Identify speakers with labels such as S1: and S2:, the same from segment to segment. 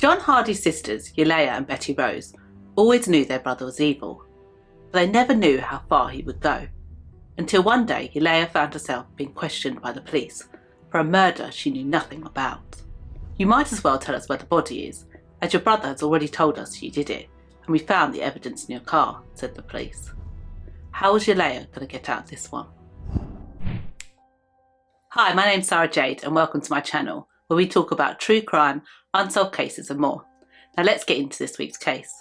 S1: John Hardy's sisters, Yulea and Betty Rose, always knew their brother was evil, but they never knew how far he would go. Until one day, Yulea found herself being questioned by the police for a murder she knew nothing about. "You might as well tell us where the body is, as your brother has already told us you did it, and we found the evidence in your car," said the police. How was Yulea going to get out of this one? Hi, my name's Sara Jade and welcome to my channel, where we talk about true crime, unsolved cases and more. Now let's get into this week's case.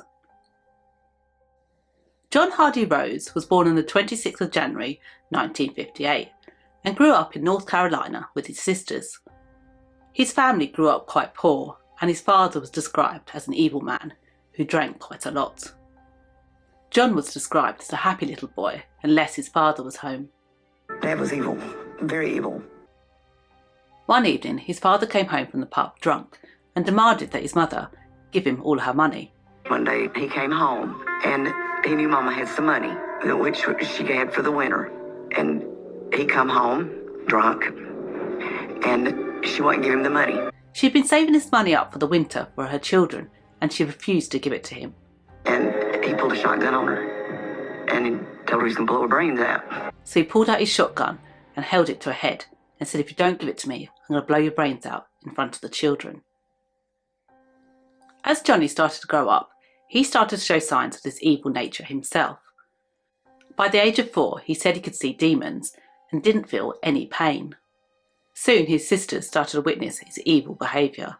S1: John Hardy Rose was born on the 26th of January 1958 and grew up in North Carolina with his sisters. His family grew up quite poor and his father was described as an evil man who drank quite a lot. John was described as a happy little boy unless his father was home.
S2: Dad was evil, very evil.
S1: One evening, his father came home from the pub drunk and demanded that his mother give him all her money.
S2: One day he came home and he knew Mama had some money, which she had for the winter. And he come home drunk and she wouldn't give him the money.
S1: She'd been saving his money up for the winter for her children and she refused to give it to him.
S2: And he pulled a shotgun on her and he told her he's going to blow her brains out.
S1: So he pulled out his shotgun and held it to her head and said, "If you don't give it to me, I'm going to blow your brains out in front of the children." As Johnny started to grow up, he started to show signs of this evil nature himself. By the age of 4, he said he could see demons and didn't feel any pain. Soon his sisters started to witness his evil behaviour.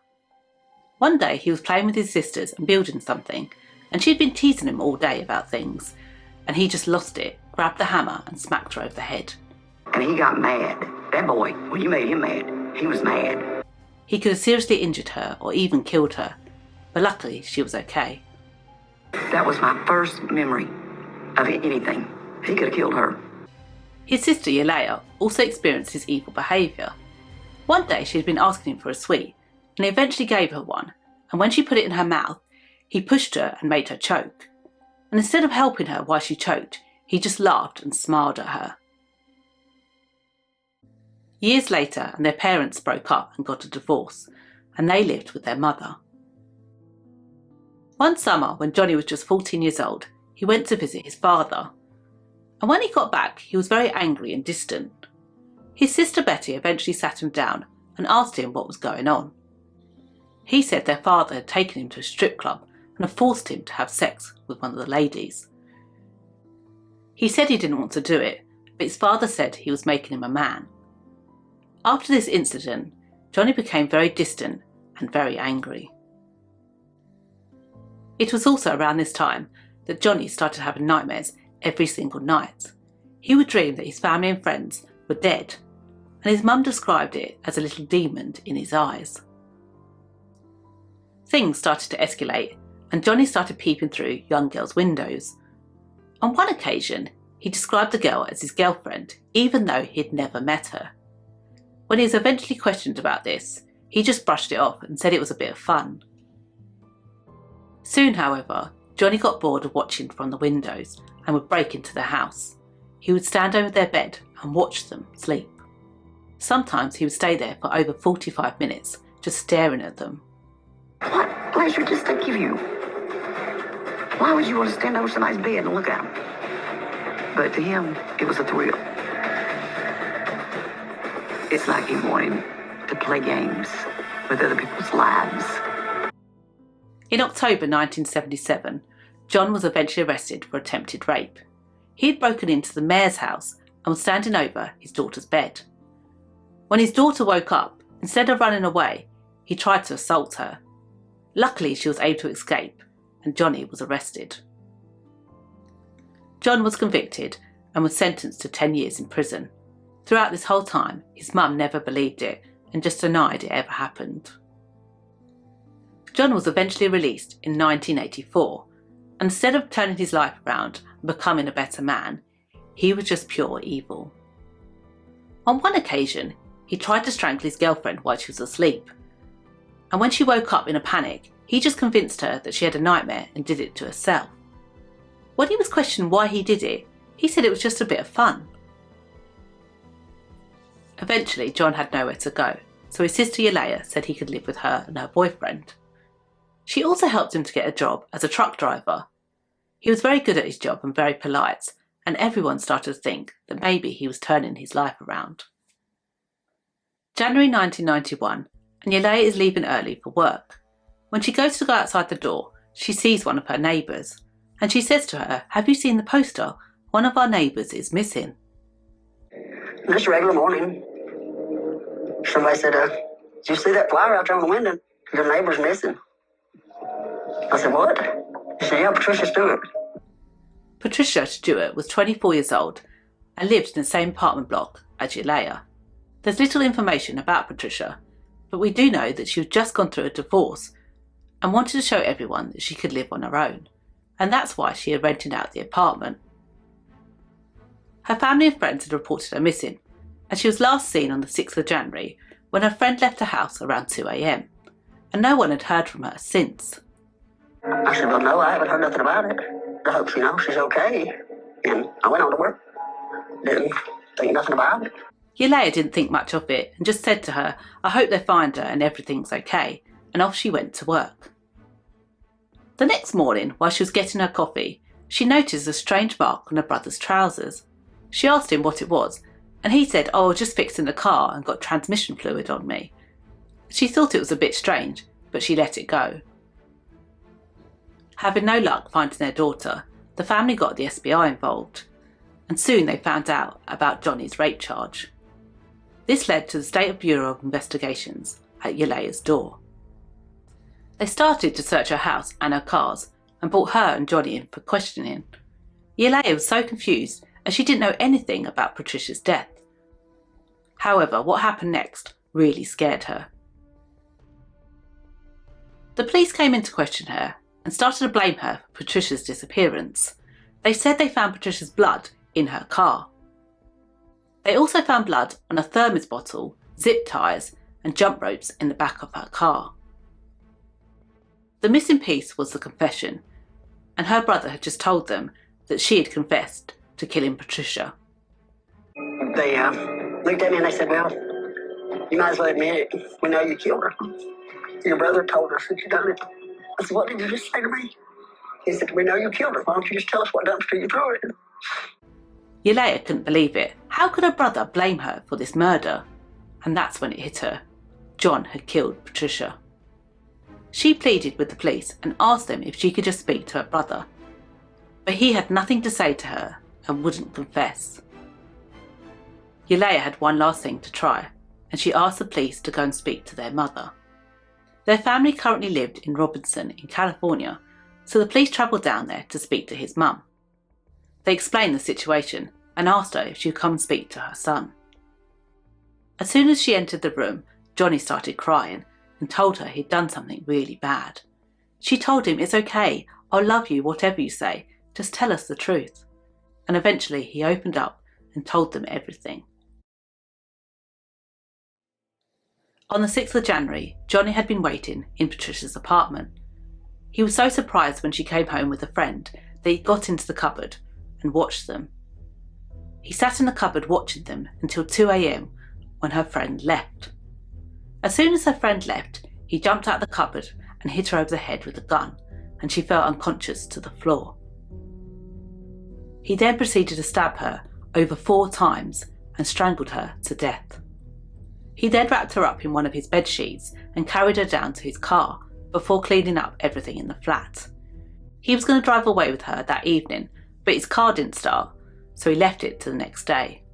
S1: One day he was playing with his sisters and building something, and she'd been teasing him all day about things, and he just lost it, grabbed the hammer and smacked her over the head.
S2: And he got mad. That boy, when you made him mad, he was mad.
S1: He could have seriously injured her or even killed her, but luckily she was okay.
S2: That was my first memory of anything. He could have killed her.
S1: His sister Yulea also experienced his evil behaviour. One day she had been asking him for a sweet, and he eventually gave her one, and when she put it in her mouth, he pushed her and made her choke. And instead of helping her while she choked, he just laughed and smiled at her. Years later, and their parents broke up and got a divorce, and they lived with their mother. One summer, when Johnny was just 14 years old, he went to visit his father. And when he got back, he was very angry and distant. His sister Betty eventually sat him down and asked him what was going on. He said their father had taken him to a strip club and had forced him to have sex with one of the ladies. He said he didn't want to do it, but his father said he was making him a man. After this incident, Johnny became very distant and very angry. It was also around this time that Johnny started having nightmares every single night. He would dream that his family and friends were dead, and his mum described it as a little demon in his eyes. Things started to escalate, and Johnny started peeping through young girls' windows. On one occasion, he described the girl as his girlfriend, even though he had never met her. When he was eventually questioned about this, he just brushed it off and said it was a bit of fun. Soon, however, Johnny got bored of watching from the windows and would break into their house. He would stand over their bed and watch them sleep. Sometimes he would stay there for over 45 minutes, just staring at them.
S2: What pleasure does that give you? Why would you want to stand over somebody's bed and look at them? But to him, it was a thrill. It's like he wanted to play games with other people's lives.
S1: In October 1977, John was eventually arrested for attempted rape. He had broken into the mayor's house and was standing over his daughter's bed. When his daughter woke up, instead of running away, he tried to assault her. Luckily, she was able to escape, and Johnny was arrested. John was convicted and was sentenced to 10 years in prison. Throughout this whole time, his mum never believed it and just denied it ever happened. John was eventually released in 1984, and instead of turning his life around and becoming a better man, he was just pure evil. On one occasion, he tried to strangle his girlfriend while she was asleep, and when she woke up in a panic, he just convinced her that she had a nightmare and did it to herself. When he was questioned why he did it, he said it was just a bit of fun. Eventually, John had nowhere to go, so his sister Yulea said he could live with her and her boyfriend. She also helped him to get a job as a truck driver. He was very good at his job and very polite, and everyone started to think that maybe he was turning his life around. January 1991, and Yelaya is leaving early for work. When she goes to go outside the door, she sees one of her neighbours, and she says to her, "Have you seen the poster? One of our neighbours is missing."
S3: Just a regular morning. Somebody said, "Did you see that flyer out there on the window? Your neighbor's missing." I said, "What?" She said, "Yeah, Patricia Stewart."
S1: Patricia Stewart was 24 years old and lived in the same apartment block as Yelaya. There's little information about Patricia, but we do know that she had just gone through a divorce and wanted to show everyone that she could live on her own, and that's why she had rented out the apartment. Her family and friends had reported her missing, and she was last seen on the 6th of January when her friend left her house around 2 a.m, and no one had heard from her since.
S3: I said, "Well, no, I haven't heard nothing about it. I hope she's okay." And I went on to work. Didn't think nothing about it.
S1: Yelaya didn't think much of it and just said to her, "I hope they find her and everything's okay," and off she went to work. The next morning, while she was getting her coffee, she noticed a strange mark on her brother's trousers. She asked him what it was, and he said, "Oh, I was just fixing the car and got transmission fluid on me." She thought it was a bit strange, but she let it go. Having no luck finding their daughter, the family got the SBI involved, and soon they found out about Johnny's rape charge. This led to the State Bureau of Investigations at Yelaya's door. They started to search her house and her cars and brought her and Johnny in for questioning. Yelaya was so confused as she didn't know anything about Patricia's death. However, what happened next really scared her. The police came in to question her and started to blame her for Patricia's disappearance. They said they found Patricia's blood in her car. They also found blood on a thermos bottle, zip ties, and jump ropes in the back of her car. The missing piece was the confession, and her brother had just told them that she had confessed to killing Patricia.
S3: They looked at me and they said, "Well, you might as well admit it. We know you killed her. Your brother told us that you done it." I said, "What did you just say to me?" He said, "We know you killed her. Why don't you just tell us what dumpster you threw it in?"
S1: Yelaya couldn't believe it. How could her brother blame her for this murder? And that's when it hit her. John had killed Patricia. She pleaded with the police and asked them if she could just speak to her brother. But he had nothing to say to her and wouldn't confess. Yelaya had one last thing to try, and she asked the police to go and speak to their mother. Their family currently lived in Robinson in California, so the police travelled down there to speak to his mum. They explained the situation and asked her if she would come and speak to her son. As soon as she entered the room, Johnny started crying and told her he'd done something really bad. She told him, "It's okay, I'll love you whatever you say, just tell us the truth." And eventually he opened up and told them everything. On the 6th of January, Johnny had been waiting in Patricia's apartment. He was so surprised when she came home with a friend that he got into the cupboard and watched them. He sat in the cupboard watching them until 2 a.m. when her friend left. As soon as her friend left, he jumped out of the cupboard and hit her over the head with a gun, and she fell unconscious to the floor. He then proceeded to stab her over 4 times and strangled her to death. He then wrapped her up in one of his bed sheets and carried her down to his car before cleaning up everything in the flat. He was going to drive away with her that evening, but his car didn't start, so he left it to the next day.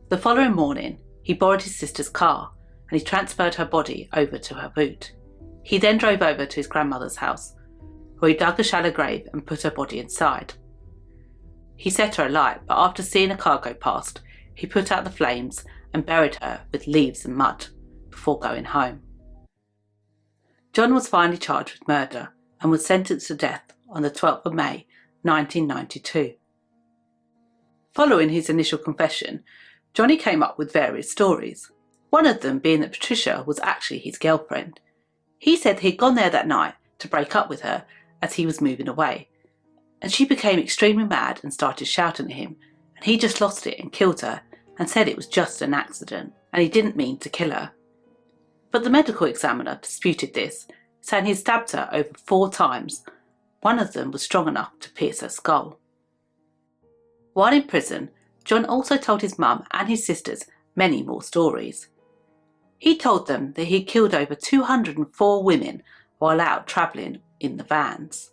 S1: The following morning, he borrowed his sister's car and he transferred her body over to her boot. He then drove over to his grandmother's house, where he dug a shallow grave and put her body inside. He set her alight, but after seeing a car go past, he put out the flames and buried her with leaves and mud before going home. John was finally charged with murder and was sentenced to death on the 12th of May 1992. Following his initial confession, Johnny came up with various stories, one of them being that Patricia was actually his girlfriend. He said he'd gone there that night to break up with her as he was moving away, and she became extremely mad and started shouting at him, and he just lost it and killed her and said it was just an accident and he didn't mean to kill her. But the medical examiner disputed this saying he stabbed her over 4 times. One of them was strong enough to pierce her skull. While in prison, John also told his mum and his sisters many more stories. He told them that he killed over 204 women while out travelling in the vans.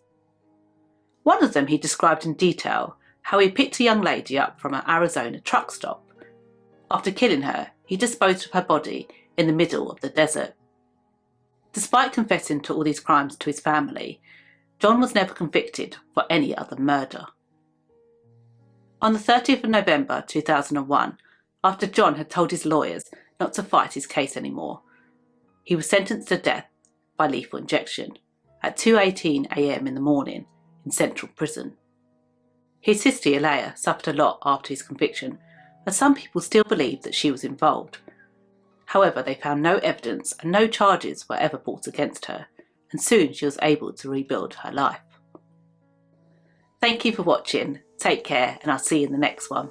S1: One of them he described in detail how he picked a young lady up from an Arizona truck stop. After killing her, he disposed of her body in the middle of the desert. Despite confessing to all these crimes to his family, John was never convicted for any other murder. On the 30th of November 2001, after John had told his lawyers not to fight his case anymore, he was sentenced to death by lethal injection at 2:18 a.m. in the morning in Central Prison. His sister Alea suffered a lot after his conviction, as some people still believe that she was involved. However, they found no evidence and no charges were ever brought against her, and soon she was able to rebuild her life. Thank you for watching, take care, and I'll see you in the next one.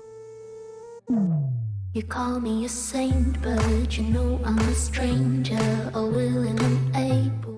S4: You call me a saint, but you know I'm a stranger, all willing and able.